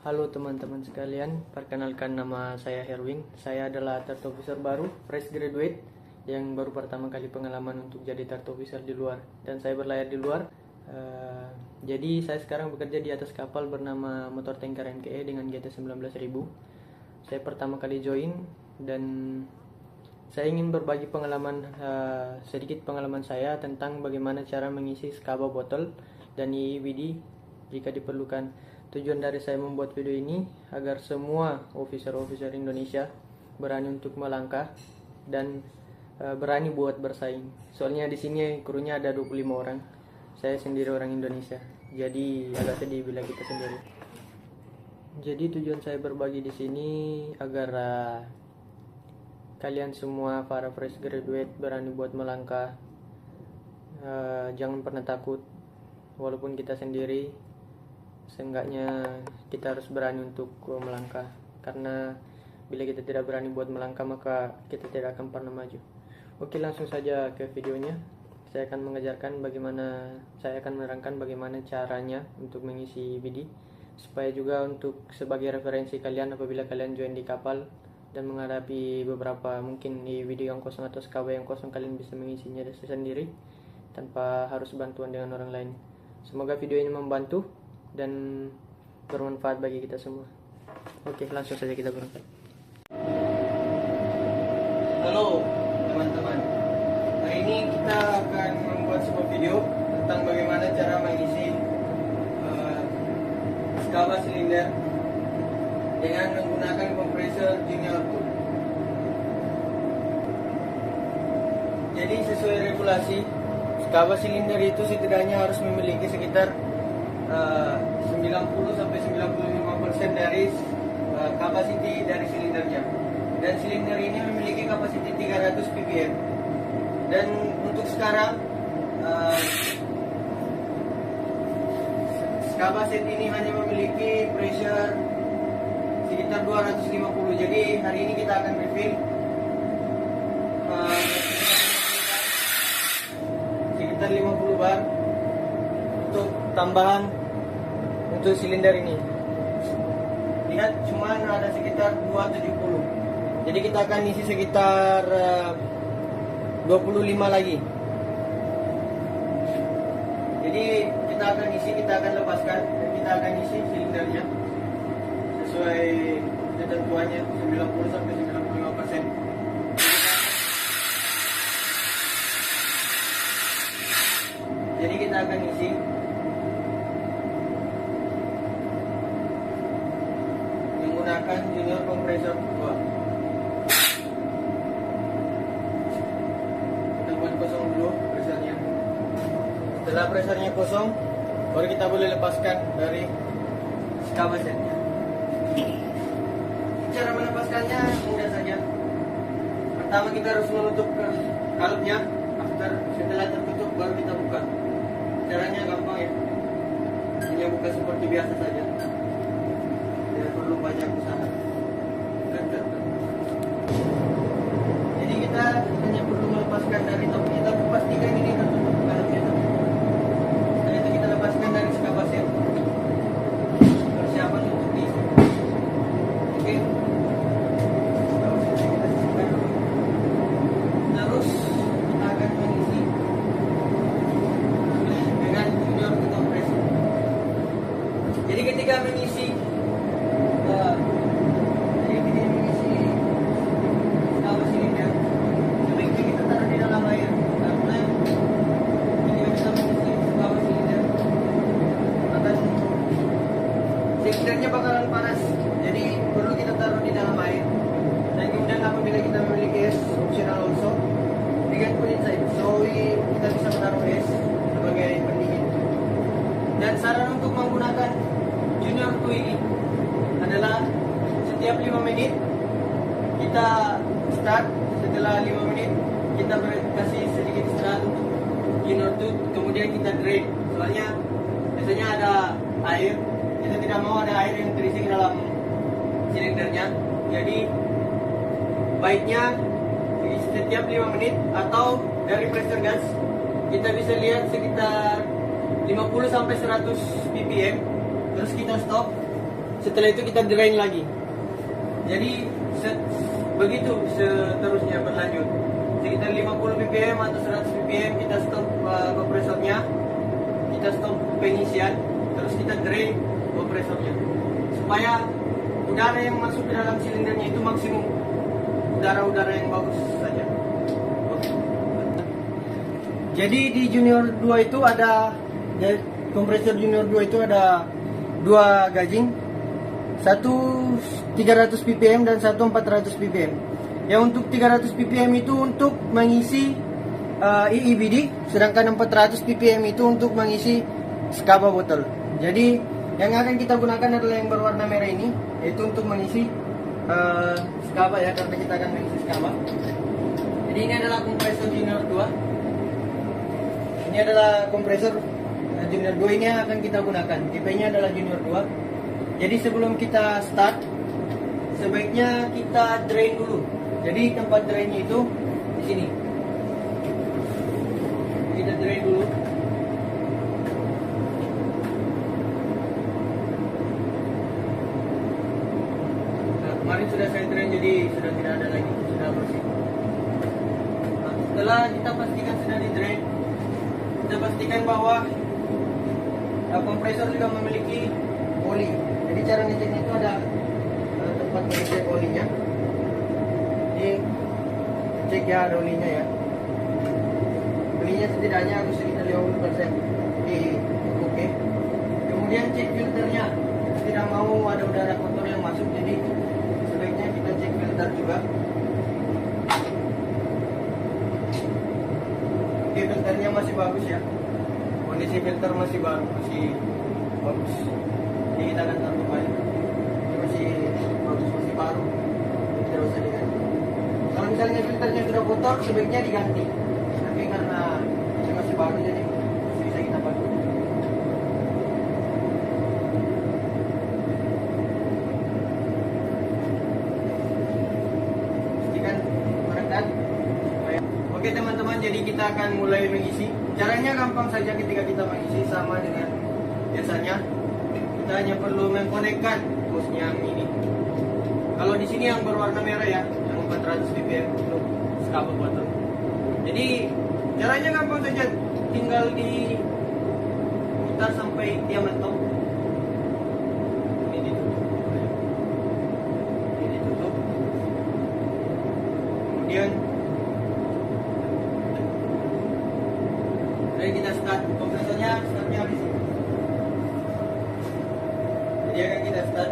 Halo teman-teman sekalian, perkenalkan nama saya Herwin. Saya adalah Third Officer baru, fresh graduate yang baru pertama kali pengalaman untuk jadi Third Officer di luar. Dan saya berlayar di luar. Jadi saya sekarang bekerja di atas kapal bernama Motor Tanker MKE dengan GT 19.000. Saya pertama kali join dan saya ingin berbagi pengalaman sedikit pengalaman saya tentang bagaimana cara mengisi skaba botol dan IWD jika diperlukan. Tujuan dari saya membuat video ini agar semua officer-officer Indonesia berani untuk melangkah dan berani buat bersaing. Soalnya di sini krunya ada 25 orang. Saya sendiri orang Indonesia. Jadi agak sedih bila kita sendiri. Jadi tujuan saya berbagi di sini agar kalian semua para fresh graduate berani buat melangkah. Jangan pernah takut walaupun kita sendiri. Seenggaknya kita harus berani untuk melangkah, karena bila kita tidak berani buat melangkah maka kita tidak akan pernah maju. Oke, langsung saja ke videonya. Saya akan menerangkan bagaimana caranya untuk mengisi BD, supaya juga untuk sebagai referensi kalian apabila kalian join di kapal dan menghadapi beberapa mungkin di video yang kosong atau skaba yang kosong, kalian bisa mengisinya sendiri tanpa harus bantuan dengan orang lain. Semoga video ini membantu dan bermanfaat bagi kita semua. Oke, langsung saja kita berangkat. Halo teman-teman, hari ini kita akan membuat sebuah video tentang bagaimana cara mengisi skaba silinder dengan menggunakan kompresor Junior Tool. Jadi sesuai regulasi, skaba silinder itu setidaknya harus memiliki sekitar 90-95% dari kapasiti dari silindernya. Dan silinder ini memiliki kapasiti 300 ppm. Dan untuk sekarang skaba set ini hanya memiliki pressure sekitar 250. Jadi hari ini kita akan refill sekitar 50 bar untuk tambahan untuk silinder ini. Lihat, cuma ada sekitar 270. Jadi kita akan isi sekitar 25 lagi. Jadi kita akan lepaskan dan kita akan isi silindernya sesuai ketentuannya 90-95%. Jadi kita akan isi menggunakan junior kompresor 2. Kita buat kosong dulu presernya. Setelah presernya kosong, baru kita boleh lepaskan dari skaba setnya. Cara melepaskannya mudah saja. Pertama kita harus menutup kalupnya. Setelah tertutup baru kita buka. Caranya gampang ya. Hanya buka seperti biasa saja. Tidak perlu banyak usaha. Jadi kita hanya perlu melepaskan dari top. Kita pastikan ini tertutup kalupnya. Setelah itu kita lepaskan dari skaba set. Persiapan untuk diisi. Oke. Terus kita akan mengisi dengan junior kompresor. Jadi ketika mengisi skaba silinder, sebaiknya kita taruh di dalam air, karena ketika kita mengisi skaba silinder silindernya bakalan panas. Jadi perlu kita taruh di dalam air. Dan kemudian apabila kita memiliki es optional also, we can put inside. So kita bisa menaruh es sebagai pendingin. Dan saran untuk menggunakan junior tool ini adalah setiap 5 menit kita start. Setelah 5 menit kita kasih sedikit istirahat untuk junior tool, kemudian kita drain. Soalnya biasanya ada air, kita tidak mau ada air yang terisi ke dalam silindernya. Jadi baiknya setiap 5 menit atau dari pressure gas kita bisa lihat sekitar 50-100 ppm. Terus kita stop setelah itu kita drain lagi. Jadi begitu seterusnya berlanjut. Sekitar 50 ppm atau 100 ppm kita stop kompresornya, kita stop pengisian, terus kita drain kompresornya supaya udara yang masuk ke dalam silindernya itu maksimum udara-udara yang bagus saja. Jadi di Junior 2 itu ada, kompresor Junior 2 itu ada dua gajing, satu 300 ppm dan satu 400 ppm. Yang untuk 300 ppm itu untuk mengisi EEBD, sedangkan 400 ppm itu untuk mengisi skaba botol. Jadi yang akan kita gunakan adalah yang berwarna merah ini, yaitu untuk mengisi skaba ya, karena kita akan mengisi skaba. Jadi ini adalah kompresor Junior 2. Ini adalah kompresor Junior 2 ini yang akan kita gunakan. Tipe-nya adalah Junior 2. Jadi sebelum kita start, sebaiknya kita drain dulu. Jadi tempat drainnya itu di sini. Kita drain dulu. Nah, kemarin sudah saya drain, jadi sudah tidak ada lagi, sudah bersih. Nah, setelah kita pastikan sudah di drain, kita pastikan bahwa kompresor juga memiliki oli. Jadi cara ngeceknya itu ada tempat mengecek olinya. Jadi cek ya, ada olinya ya. Olinya setidaknya harus sekitar 50% di oke. Kemudian cek filternya. Kita tidak mau ada udara kotor yang masuk, jadi sebaiknya kita cek filter juga. Oke, filternya masih bagus ya. Kondisi filter masih bagus, jadi kita akan taruh kembali. Ini masih bagus, masih baru, tidak usah diganti. Kalau misalnya filternya sudah kotor, sebaiknya diganti. Tapi karena ini masih baru, jadi bisa kita pakai. Pastikan merekat. Oke teman-teman, jadi kita akan mulai mengisi. Caranya gampang saja ketika kita mengisi, sama dengan biasanya. Kita hanya perlu mengkonekkan hose-nya yang ini. Kalau di sini yang berwarna merah ya, yang 400 ppm untuk skaba botol. Jadi caranya gampang saja, tinggal diputar sampai dia mentok. Ini ditutup. Ini ditutup. Kemudian kita start kompresornya, startnya di sini. Jadi akan kita start.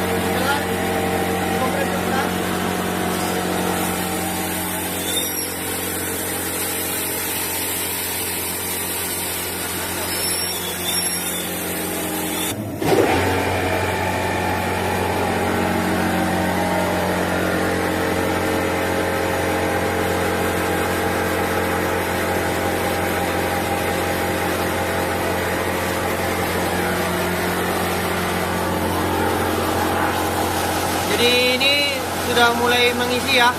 Setelah kompresor start, jadi ini sudah mulai mengisi ya.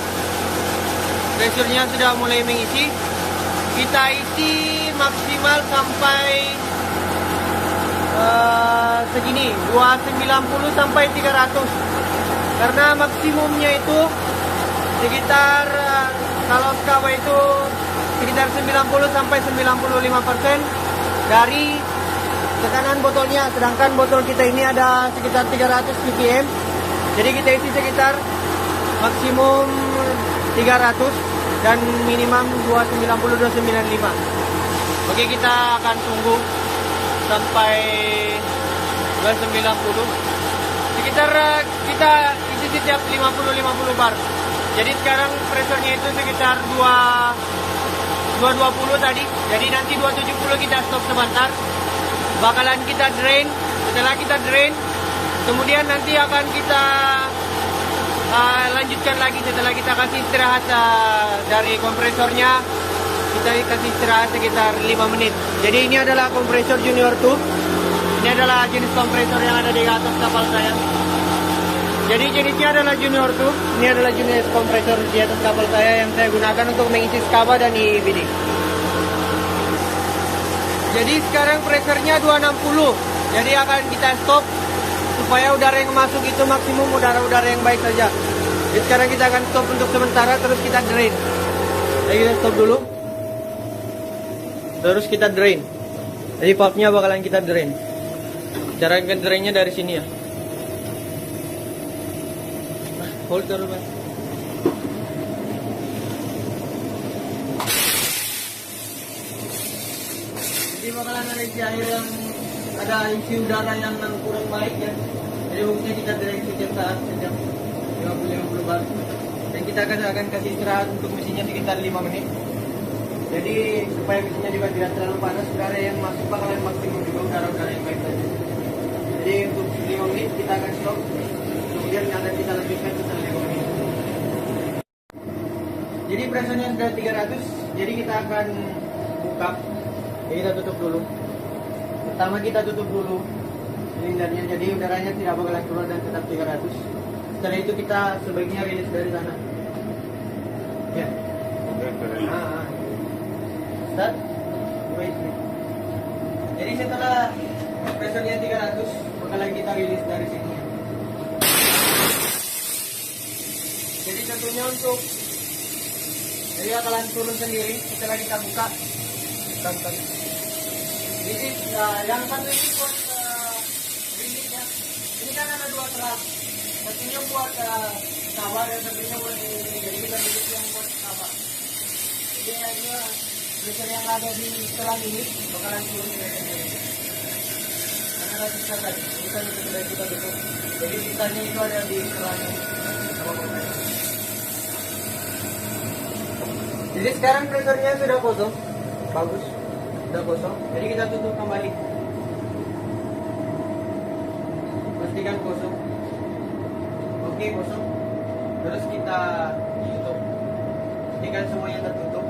Pressure-nya sudah mulai mengisi. Kita isi maksimal sampai segini, 290 sampai 300. Karena maksimumnya itu sekitar kalau skaba itu sekitar 90 sampai 95% dari tekanan botolnya, sedangkan botol kita ini ada sekitar 300 ppm. Jadi kita isi sekitar maksimum 300 dan minimum 290-295. Oke, kita akan tunggu sampai 290. Sekitar kita isi setiap 50 bar. Jadi sekarang pressurnya itu sekitar 220 tadi. Jadi nanti 270 kita stop sebentar. Bakalan kita drain. Setelah kita drain, kemudian nanti akan kita lanjutkan lagi setelah kita kasih istirahat dari kompresornya. Kita kasih istirahat sekitar 5 menit. Jadi ini adalah kompresor Junior 2. Ini adalah jenis kompresor yang ada di atas kapal saya. Jadi jenisnya adalah Junior 2. Ini adalah jenis kompresor di atas kapal saya yang saya gunakan untuk mengisi skaba dan IEBD. Jadi sekarang pressurnya 260. Jadi akan kita stop supaya udara yang masuk itu maksimum udara-udara yang baik saja. Jadi sekarang kita akan stop untuk sementara, terus kita drain. Jadi kita stop dulu. Terus kita drain. Jadi valve-nya bakalan kita drain. Cara drainnya dari sini ya. Hold terus, Mas. Jadi bakalan ada isi air yang ada isi udara yang kurang baik ya. Jadi mungkin kita drain setiap saat sejam 50 bar. Dan kita akan kasih istirahat untuk mesinnya sekitar 5 menit. Jadi supaya mesinnya juga tidak terlalu panas, udara yang masuk bakalan maksimum juga udara-udara yang baik saja. Jadi untuk 5 menit kita akan stop. Kemudian akan kita lanjutkan setelah 5 menit. Jadi pressurnya sudah 300. Jadi kita akan buka. Jadi kita tutup dulu. Pertama kita tutup dulu silindernya, jadi udaranya tidak bakalan keluar dan tetap 300. Setelah itu kita sebaiknya rilis dari sana. Ya. Start. Wait. Jadi setelah pressurnya 300, bakalan kita rilis dari sini. Jadi tentunya untuk jadi bakalan turun sendiri setelah kita buka. Jadi yang satu ini buat rilisnya. Ini kan ada 2 serat. Satunya buat kawar dan satunya buat ini. Jadi kita rilis yang buat kawar. Jadi akhirnya pressure yang ada di selang ini bakalan turun sendiri. Karena ada sisa tadi. Kita sudah kita tutup. Jadi sisanya itu ada di selang ini. Jadi sekarang pressurnya sudah kosong. Bagus. Sudah kosong. Jadi kita tutup kembali. Pastikan kosong. Oke, kosong. Terus kita tutup. Pastikan semuanya tertutup.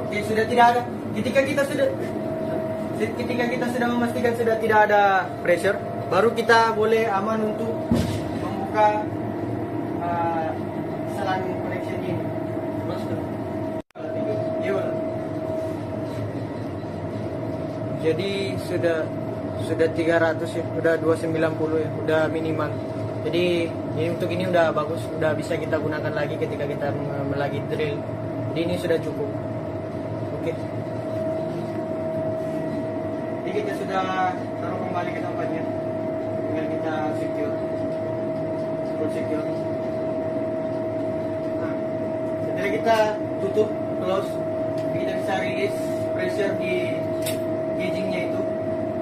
Oke, sudah tidak ada. Ketika kita sudah memastikan sudah tidak ada pressure, baru kita boleh aman untuk membuka selang connection ini. Jadi sudah 300 ya, udah 290 ya, udah minimal. Jadi ini untuk ini udah bagus, udah bisa kita gunakan lagi ketika kita lagi drill. Jadi ini sudah cukup. Oke. Jadi kita sudah taruh kembali ke tempatnya. Tinggal kita secure. Secure. Nah, setelah kita tutup, close, kita bisa release pressure di gaugingnya itu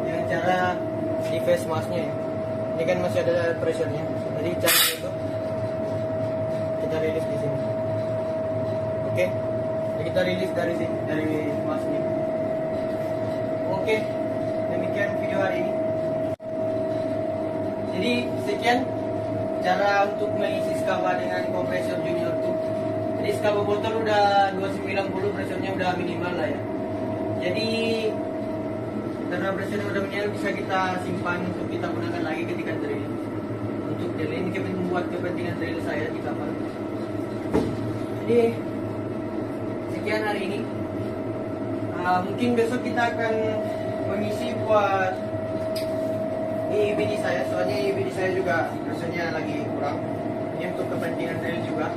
dengan cara di face masknya ya. Ini kan masih ada pressure-nya. Jadi cara itu kita rilis di sini. Oke. Jadi kita rilis dari sini, dari masknya. Oke. Demikian video hari ini. Jadi sekian cara untuk mengisi skaba dengan kompresor Junior 2. Jadi skaba botol udah 290, pressurnya udah minimal lah ya. Jadi karena pressurnya udah minimal, bisa kita simpan untuk kita gunakan lagi ketika drill. Untuk drill ini kita membuat kepentingan drill saya di kapal. Jadi sekian hari ini. Mungkin besok kita akan mengisi buat IEBD saya, soalnya IEBD saya juga pressurnya lagi kurang. Ini untuk kepentingan drill juga.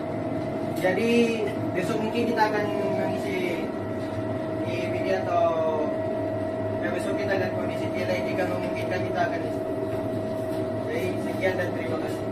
Jadi besok mungkin kita akan mengisi IEBD atau besok kita lihat kondisi TLA jika memungkinkan kita akan isi. Jadi sekian dan terima kasih.